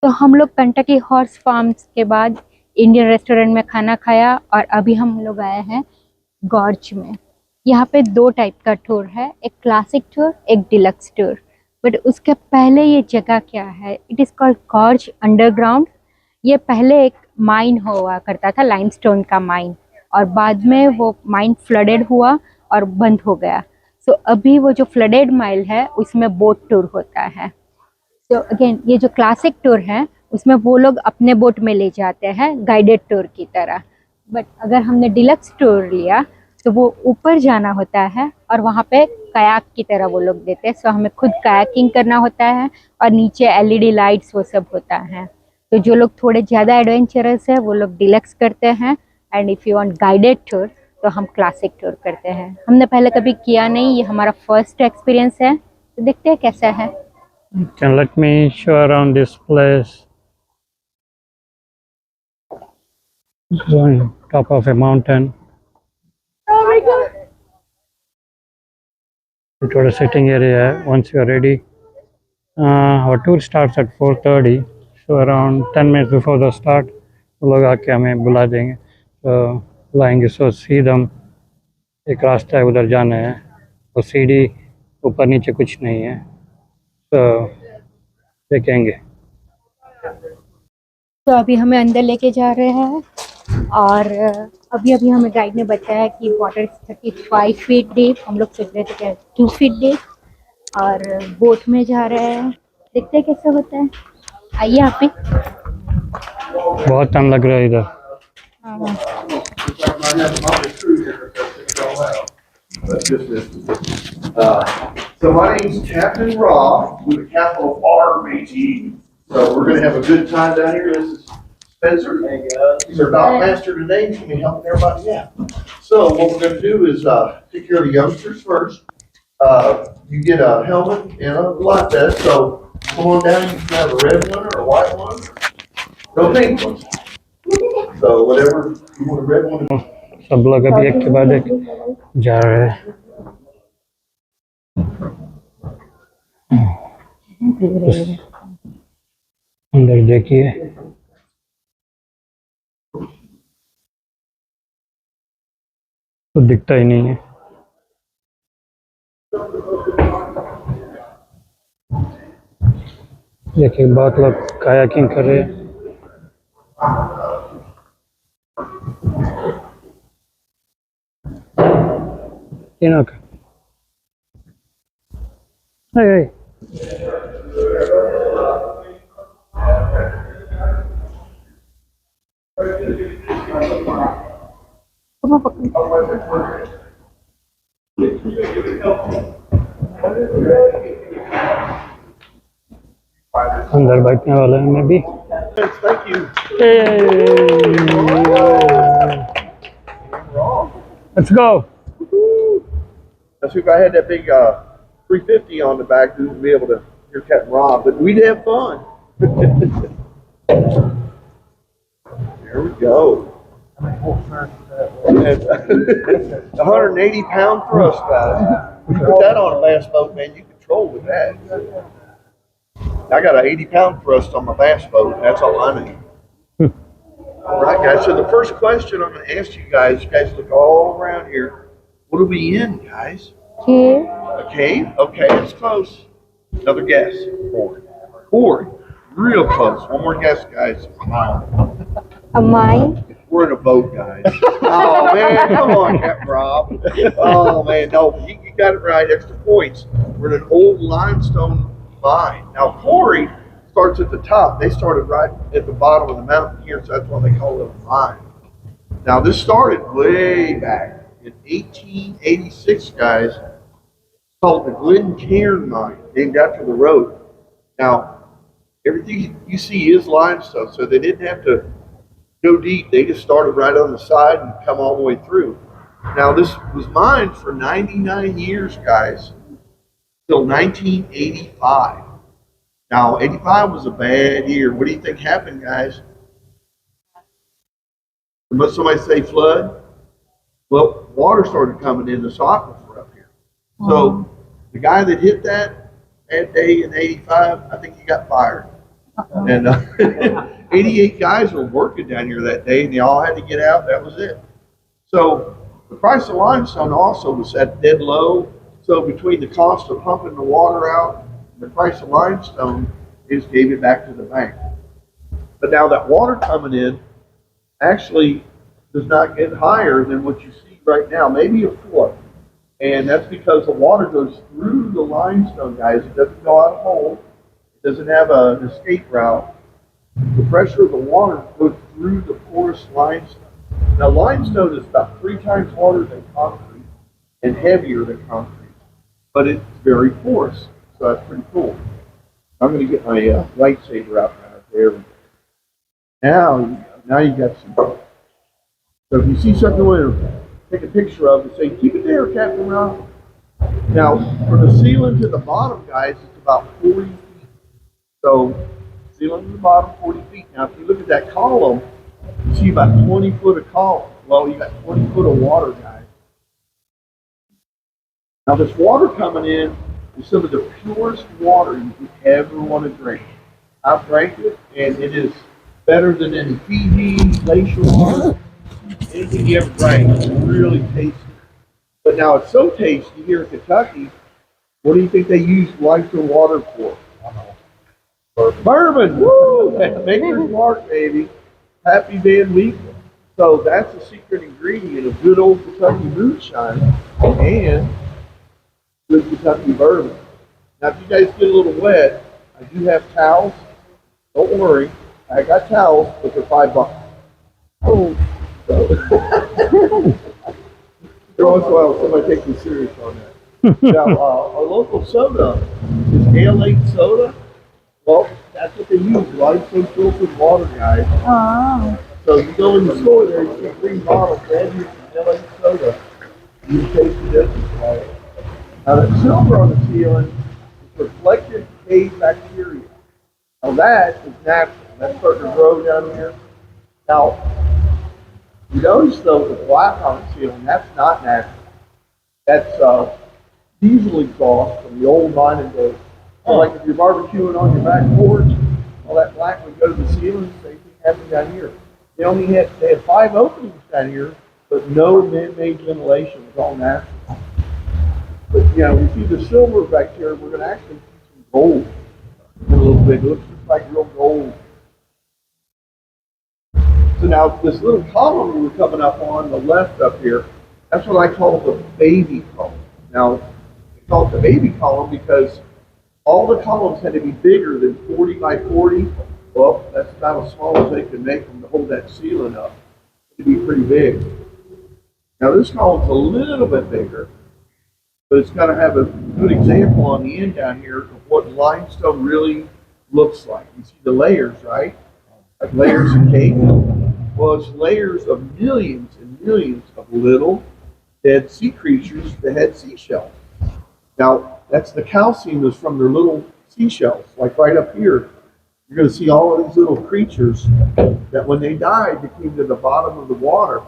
तो हम लोग कंटकी हॉर्स फार्म्स के बाद इंडियन रेस्टोरेंट में खाना खाया और अभी हम लोग आए हैं गॉर्ज में। यहाँ पे दो टाइप का टूर है, एक क्लासिक टूर, एक डिलक्स टूर। बट उसके पहले ये जगह क्या है, it is called gorge underground. ये पहले एक माइन हुआ करता था, लाइमस्टोन का माइन, और बाद में वो माइन फ्लडेड हुआ और बंद हो गया। सो अभी वो जो फ्लडेड माइल है उसमें बोट टूर होता है। तो अगेन ये जो क्लासिक टूर है उसमें वो लोग अपने बोट में ले जाते हैं गाइडेड टूर की तरह। बट अगर हमने डिलक्स टूर लिया तो वो ऊपर जाना होता है और वहाँ पे कयाक की तरह वो लोग देते हैं। सो हमें खुद कयाकिंग करना होता है और नीचे एलईडी लाइट्स वो सब होता है। तो जो लोग थोड़े ज़्यादा एडवेंचरस है वो लोग डिलक्स करते हैं, and if you want guided tour तो हम क्लासिक टूर करते हैं। हमने पहले कभी किया नहीं, ये हमारा फर्स्ट एक्सपीरियंस है, तो देखते हैं कैसा है। Can let me show around this place. It's on top of a mountain. Oh my God. It was a sitting area. Once you are ready, our tour starts at 4:30. So around 10 minutes before the start, वो लोग आके हमें बुला देंगे। तो बुलाएंगे, सो सीधा एक रास्ता है, उधर जाना है। और सीढ़ी ऊपर नीचे कुछ नहीं है, तो देखेंगे। तो अभी हमें अंदर लेके जा रहे हैं और अभी अभी हमें गाइड ने बताया कि वाटर 35 फीट डीप। हम लोग सोच रहे थे क्या 2 फीट डीप, और बोट में जा रहे हैं, देखते हैं कैसा होता है। आइए आप भी। बहुत टाइम लग रहा है इधर। So my name's Captain Rob with a capital R-A-G. So we're gonna have a good time down here. This is Spencer. He's our dock master today. He's gonna be helping everybody out. So what we're gonna do is take care of the youngsters first. You get a helmet and a life vest. So come on down. You can have a red one or a white one. No pink ones. So whatever you want, a red one. सब लोग अभी एक के बाद एक जा रहे हैं। अंदर देखिए, तो दिखता ही नहीं है। देखिए बहुत लोग कायाकिंग कर रहे हैं। तीनों का अंदर बैठने वाले हैं। मैं भी Thank you. Let's go. That's if I had that big 350 on the back, we would be able to hear Captain Rob, but we'd have fun. There we go. That's 180-pound thrust, guys. You put that on a bass boat, man, you control with that. I got an 80-pound thrust on my bass boat, and that's all I need. All right, guys, so the first question I'm going to ask you guys look all around here. What are we in, guys? Cave. A cave? Okay, that's close. Another guess. Quarry. Real close. One more guess, guys. A mine. We're in a boat, guys. Oh, man, come on, Captain Rob. Oh, man, no, you got it right. Extra points. We're in an old limestone mine. Now, quarry starts at the top. They started right at the bottom of the mountain here, so that's why they call it a mine. Now, this started way back in 1886, guys. It's called the Glencairn Mine, named after the road. Now, everything you see is limestone, so they didn't have to go deep. They just started right on the side and come all the way through. Now, this was mined for 99 years, guys, till 1985. Now, 85 was a bad year. What do you think happened, guys? Must somebody say flood? Well, water started coming in this aquifer up here. So the guy that hit that day in 85, I think he got fired. And 88 guys were working down here that day, and they all had to get out. That was it. So the price of limestone also was at dead low. So between the cost of pumping the water out and the price of limestone, they just gave it back to the bank. But now that water coming in actually does not get higher than what you see right now, maybe a foot. And that's because the water goes through the limestone, guys. It doesn't go out a hole. It doesn't have an escape route. The pressure of the water goes through the porous limestone. Now, limestone is about 3 times harder than concrete and heavier than concrete, but it's very porous, so that's pretty cool. I'm going to get my lightsaber out there. Now you got some. So if you see something you want to take a picture of, and say, keep it there, Captain Ron. Now, from the ceiling to the bottom, guys, it's about 40 feet. So, ceiling to the bottom, 40 feet. Now, if you look at that column, you see about 20 foot of column. Well, you got 20 foot of water, guys. Now, this water coming in is some of the purest water you could ever want to drink. I've drank it, and it is better than any Fiji, glacier water, anything you ever drank. It's really tasty. But now it's so tasty here in Kentucky, what do you think they use limestone water for? Bourbon! Woo! Maker's Mark, baby. Happy Van Winkle. So that's a secret ingredient of good old Kentucky moonshine and good Kentucky bourbon. Now, if you guys get a little wet, I do have towels. Don't worry. I got towels, but they're $5. Oh. So, every once in a while, somebody takes me serious on that. Now, our local soda is Ale 8 soda. Well, that's what they use, limestone filtered water, guys. Oh. So you go in the store there, you see 3 bottles, and you can Ale 8 soda. You taste the difference, right? Now, the silver on the ceiling is reflected cave bacteria. Now, that is natural. That's starting to grow down here. Now, you notice, though, the black on the ceiling, that's not natural. That's diesel exhaust from the old mining days. So, like if you're barbecuing on your back porch, all that black would go to the ceiling. Same thing happened down here. They had 5 openings down here, but no man-made ventilation. It was all natural. But we see the silver back here. We're going to actually see some gold in a little bit. It looks just like real gold. So now this little column we were coming up on the left up here, that's what I call the baby column. Now, they call it the baby column because all the columns had to be bigger than 40 by 40. Well, that's about as small as they could make them to hold that ceiling up. It'd be pretty big. Now this column's a little bit bigger, but it's got to have a good example on the end down here of what limestone really looks like. You see the layers, right? Like layers of cake. Well, it's layers of millions and millions of little dead sea creatures that had seashells. Now, that's the calcium is from their little seashells. Like right up here, you're going to see all of these little creatures that when they died, they came to the bottom of the water.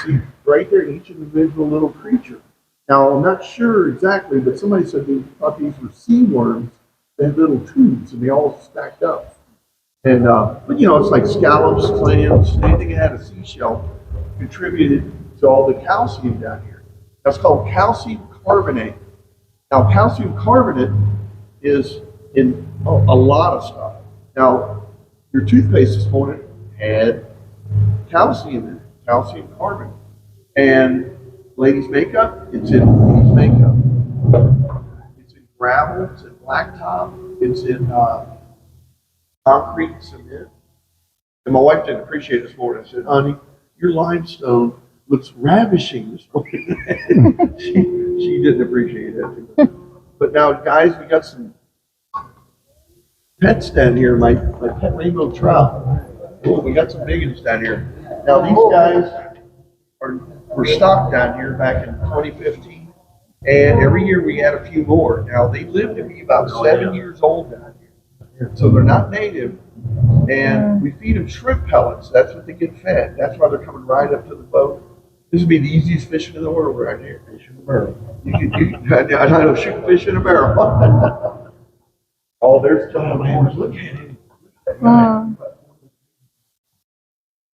See, right there, each individual little creature. Now, I'm not sure exactly, but somebody said they thought these were sea worms. They had little tubes, and they all stacked up. And but it's like scallops, clams, anything that had a seashell contributed to all the calcium down here. That's called calcium carbonate. Now, calcium carbonate is in a lot of stuff. Now, your toothpaste this morning had calcium in it, calcium carbonate. And ladies' makeup, it's in ladies' makeup. It's in gravel, it's in blacktop, it's in concrete, cement. And my wife didn't appreciate it this morning. I said, honey, your limestone looks ravishing this morning. she didn't appreciate it. But now, guys, we got some pets down here, my pet rainbow trout. Oh, we got some big ones down here. Now, these guys were stocked down here back in 2015. And every year we add a few more. Now, they live to be about 7 years old down here. So they're not native. And we feed them shrimp pellets. That's what they get fed. That's why they're coming right up to the boat. This would be the easiest fishing in the world right here. Fish in a barrel. I know, shoot fish in a barrel. Oh, there's John. Look at him. Wow.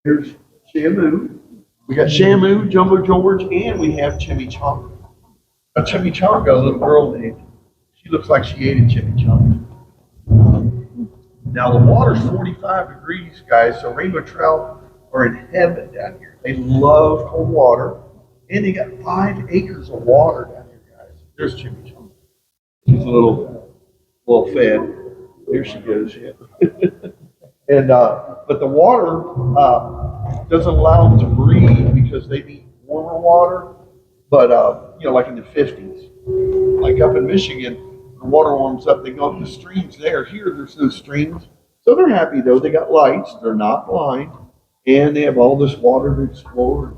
Here's Shamu. We got Shamu, Jumbo George, and we have Chimichanga. A chimichanga, a little girl named. She looks like she ate a chimichanga. Now the water's 45 degrees, guys, so rainbow trout are in heaven down here. They love cold water, and they got 5 acres of water down here, guys. There's chimichanga. She's a little fed. There she goes. Yeah. And but the water doesn't allow them to breathe because they need warmer water. But like in the 50s, like up in Michigan, the water warms up. They go up the streams there. Here, there's no streams, so they're happy though. They got lights. They're not blind, and they have all this water to explore.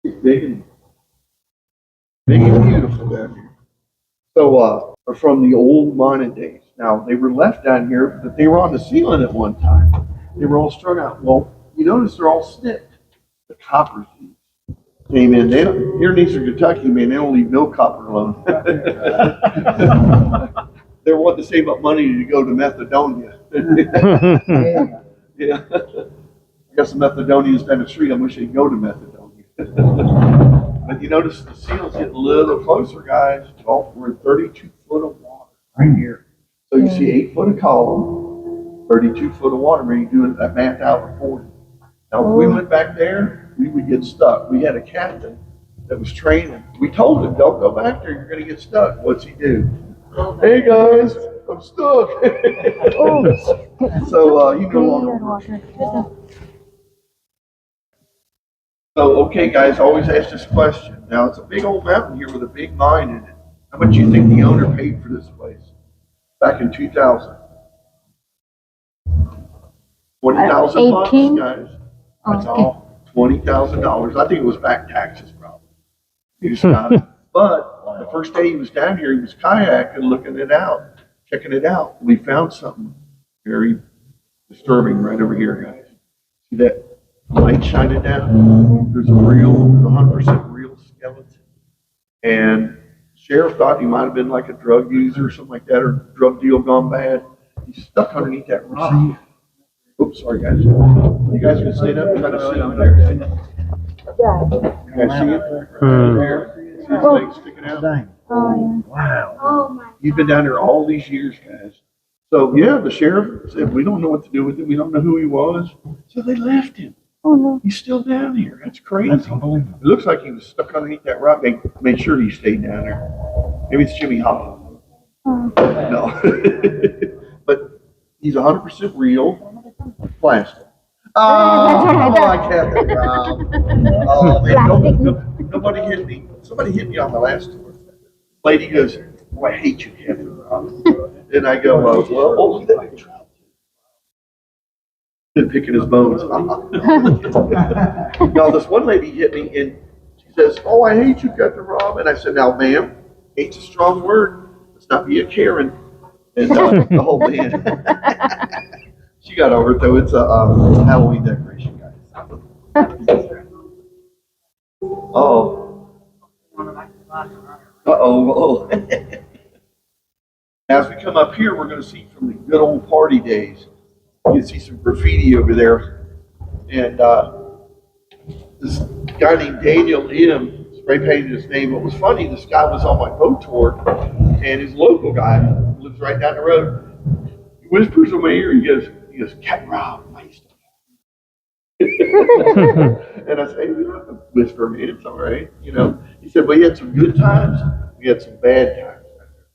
It's big and beautiful down here. So, are from the old mining days. Now they were left down here, but they were on the ceiling at one time. They were all strung out. Well, you notice they're all snipped. The copper thieves came in. They don't, here in Eastern Kentucky, man, they don't leave no copper alone. They're wanting to save up money to go to Macedonia. Yeah. I guess the Macedonians down the street. I wish they'd go to Macedonia. But you notice the seal's getting a little closer, guys. We're in 32 foot of water right here. So you see 8 foot of column, 32 foot of water. When you do that math out at 40. Now, if we went back there, we would get stuck. We had a captain that was training. We told him, don't go back there. You're going to get stuck. What's he do? Hey, guys, I'm stuck. So, you no longer work. So, okay, guys, always ask this question. Now, it's a big old mountain here with a big mine in it. How much do you think the owner paid for this place back in 2000? 20,000 bucks, guys. That's all. $20,000. I think it was back taxes, probably. He just got it. But the first day he was down here, he was kayaking, looking it out, checking it out. We found something very disturbing right over here, guys. See that light shining down? There's a 100% real skeleton. And sheriff thought he might have been like a drug user or something like that, or drug deal gone bad. He's stuck underneath that rock. Oops, sorry guys. You guys can stand up and try to see him there. You guys see it? Right there. See his legs sticking out? Wow. He's been down there all these years, guys. So yeah, the sheriff said, we don't know what to do with him. We don't know who he was. So they left him. Oh no. He's still down here. That's crazy. That's unbelievable. It looks like he was stuck underneath that rock. They made sure he stayed down there. Maybe it's Jimmy Hoffa. No. But he's 100% real. Plastic. Oh, I can't. Oh, man, nobody hit me. Somebody hit me on the last tour. Lady goes, oh, I hate you, Captain Rob. And I go, well, been picking his bones. Now, this one lady hit me and she says, oh, I hate you, Captain Rob. And I said, now, ma'am, hate's a strong word. Let's not be a Karen. And the whole band. She got over it, though. It's a Halloween decoration, guys. Uh-oh. Uh-oh. As we come up here, we're going to see from the good old party days. You can see some graffiti over there. And this guy named Daniel M. spray painted his name. What was funny, this guy was on my boat tour, and his local guy lives right down the road. He whispers in my ear, he goes, Captain Rob, nice. And I said, hey, you don't have to whisper me, it's all right. He said, well, you had some good times, we had some bad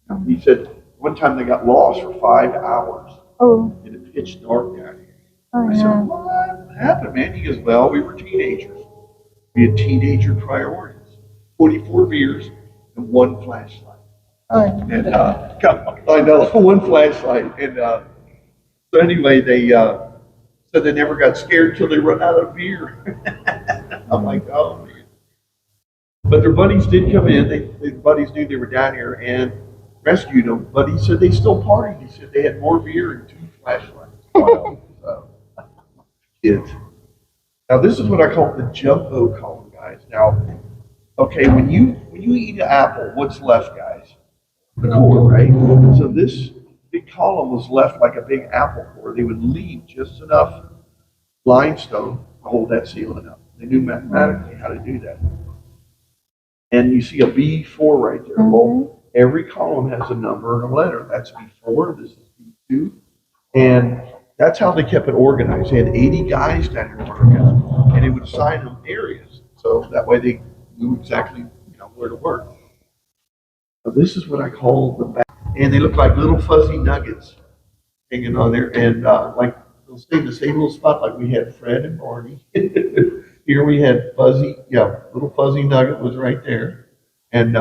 times. He said, one time they got lost for 5 hours. Oh. In a pitch dark down here. Oh, I said, what happened, man? He goes, well, we were teenagers. We had teenager priorities. 24 beers and 1 flashlight. Oh. And I know, 1 flashlight. And so anyway, they said they never got scared until they run out of beer. I'm like, oh man. But their buddies did come in. Their buddies knew they were down here and rescued them. But he said they still partied. He said they had more beer and 2 flashlights. Wow. So, kids. Now this is what I call the jumbo column, guys. Now, okay, when you eat an apple, what's left, guys? The core, right? So this big column was left like a big apple core. They would leave just enough limestone to hold that ceiling up. They knew mathematically how to do that. And you see a B4 right there. Well, every column has a number and a letter. That's B4, this is B2. And that's how they kept it organized. They had 80 guys down here working, and they would assign them areas. So that way they knew exactly where to work. So this is what I call the back. And they look like little fuzzy nuggets hanging on there. And like they'll stay in the same little spot like we had Fred and Barney. Here we had little fuzzy nugget was right there. And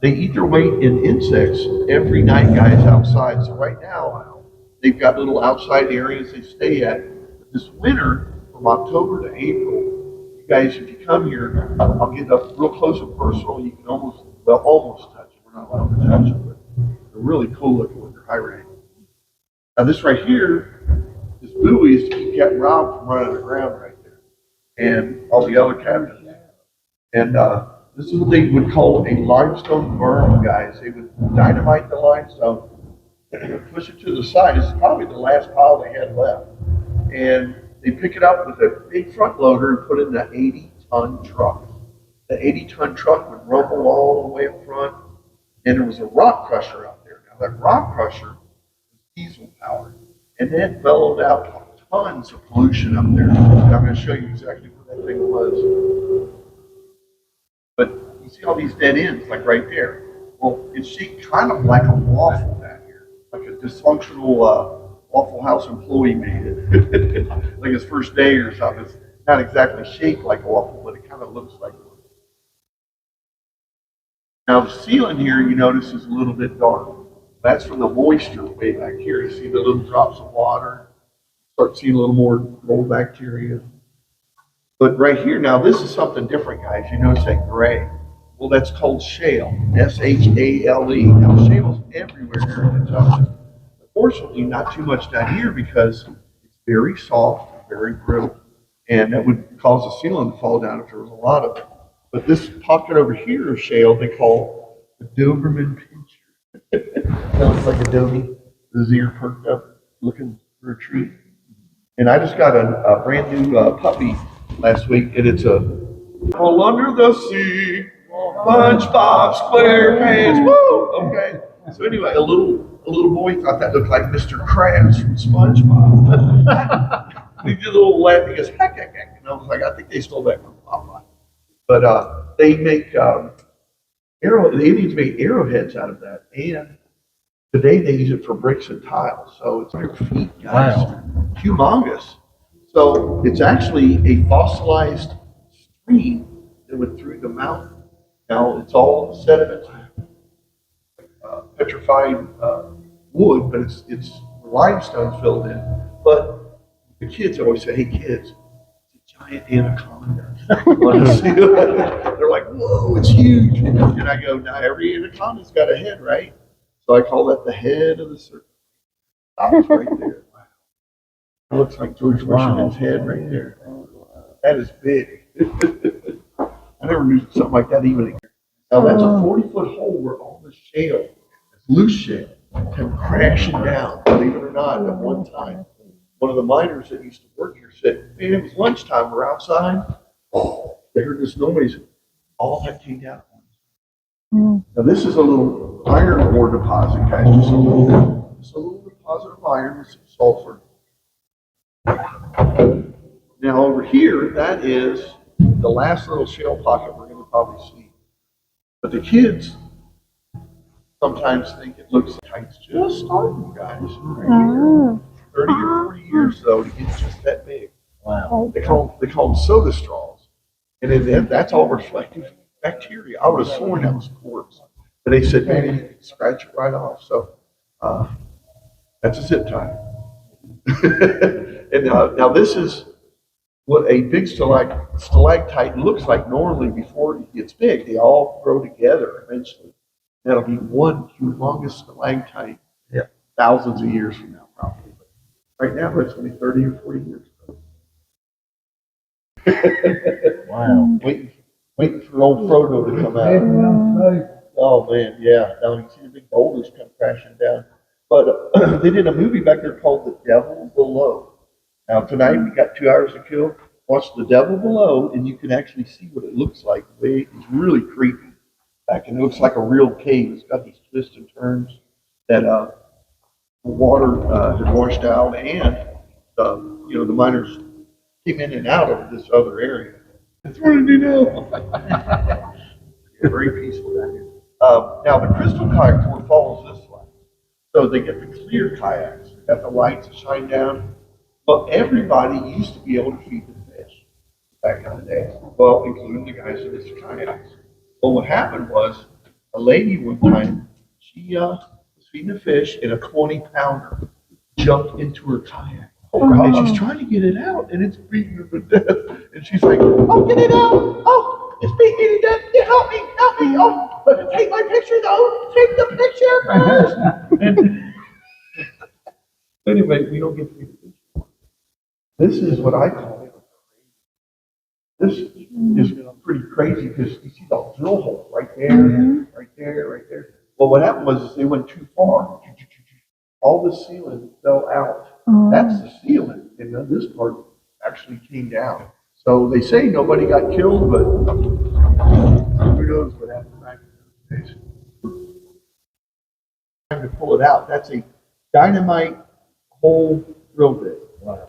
they eat their weight in insects every night, guys, outside. So right now, they've got little outside areas they stay at. This winter, from October to April, you guys, if you come here, I'll get up real close and personal. You can almost touch it. We're not allowed to touch it, but they're really cool looking when they're hibernating. Now this right here, this buoy is to keep Captain Rob from running aground right there, and all the other captains. And this is what they would call a limestone berm, guys. They would dynamite the limestone, push it to the side. This is probably the last pile they had left. And they pick it up with a big front loader and put it in the 80-ton truck. The 80-ton truck would rumble all the way up front, and there was a rock crusher out there. Now that rock crusher was diesel powered, and then bellowed out tons of pollution up there. And I'm going to show you exactly what that thing was. But you see all these dead ends, like right there. Well, it's shaped kind of like a waffle down here, like a dysfunctional Waffle House employee made it, like his first day or something. It's not exactly shaped like a waffle, but it kind of looks like one. Now the ceiling here, you notice, is a little bit dark. That's from the moisture way back here. You see the little drops of water. Start seeing a little more mold bacteria. But right here, now this is something different, guys. You notice that gray. Well, that's called shale, S-H-A-L-E. Now shale's everywhere here in Kentucky. Unfortunately, not too much down here because it's very soft, very brittle, and that would cause the ceiling to fall down if there was a lot of it. But this pocket over here of shale, they call the Doberman Pinscher. Sounds like a doggy, with his ear perked up, looking for a treat. And I just got a brand new puppy last week, and it's a all under the sea, SpongeBob SquarePants. Woo! Okay. So anyway, a little boy thought that looked like Mr. Krabs from SpongeBob. He did a little laugh. He goes, heck, heck, heck. And I was like, I think they stole that from Popeye. But they make the Indians make arrowheads out of that, and today they use it for bricks and tiles. So it's 100 feet, guys. Wow. Humongous. So it's actually a fossilized stream that went through the mountain. Now it's all sediment, petrified wood, but it's limestone filled in. But the kids always say, "Hey kids, it's a giant anaconda." They're like, "Whoa, it's huge!" And I go, "Now every anaconda's got a head, right?" So I call that the head of the serpent. Stops right there. Wow. It looks like George Washington's head right there. That is big. I never knew something like that even. Now that's a 40-foot hole where all the shale, loose shale, came crashing down, believe it or not, at one time. One of the miners that used to work here said, man, it was lunchtime, we're outside. Oh, they heard this noise. All that came down. Now this is a little iron ore deposit, guys. Just a little deposit of iron with some sulfur. Now over here, that is the last little shale pocket we're going to probably see. But the kids sometimes think it looks like it's just starting, guys. Right 30 or 40 years though to get just that big. Wow. They call them soda straws, and then that's all reflective bacteria. I would have sworn that was quartz, but they said, man, you can scratch it right off. So that's a zip tie. And now this is what a big stalactite looks like normally before it gets big. They all grow together eventually. That'll be one humongous stalactite thousands of years from now, probably. But right now, it's only 30 or 40 years ago. Wow. Waiting for old Frodo to come out. Oh, man, yeah. Now you see the big boulders come crashing down. But they did a movie back there called The Devil Below. Now tonight we got 2 hours to kill. Watch The Devil Below, and you can actually see what it looks like. It's really creepy. Back and it looks like a real cave. It's got these twists and turns that the water had washed out, and the miners came in and out of this other area. That's what I do now. Very peaceful down here. Now the crystal kayak tour follows this way. So they get the clear kayaks. They got the lights that shine down. But everybody used to be able to feed the fish back in the day. Well, including the guys in this kayaks. Well, what happened was a lady one time, she was feeding the fish, and a 20-pounder jumped into her kayak. And she's trying to get it out, and it's beating her to death. And she's like, "Oh, get it out! Oh, it's beating me to death! Yeah, help me! Help me! Oh, but take my picture though! Take the picture first!" And anyway, we don't get to see the picture. This is what I call it. This is pretty crazy because you see the drill hole right there, right there, right there. Well, what happened was they went too far. All the ceiling fell out. That's the ceiling, and then this part actually came down. So they say nobody got killed, but who knows what happened back in those days. Time to pull it out. That's a dynamite hole drill bit.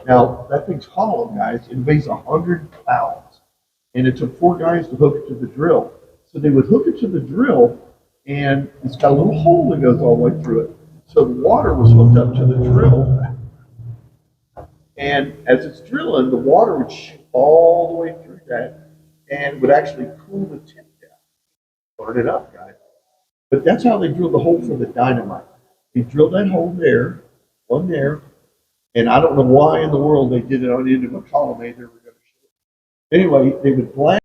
Now that thing's hollow, guys. It weighs 100 pounds, and it took 4 guys to hook it to the drill. So they would hook it to the drill, and it's got a little hole that goes all the way through it. So the water was hooked up to the drill. And as it's drilling, the water would shoot all the way through that and would actually cool the tip down. Burn it up, guys. But that's how they drilled the hole for the dynamite. They drilled that hole there, one there, and I don't know why in the world they did it on the end of a column they were going to shoot. Anyway, they would blast.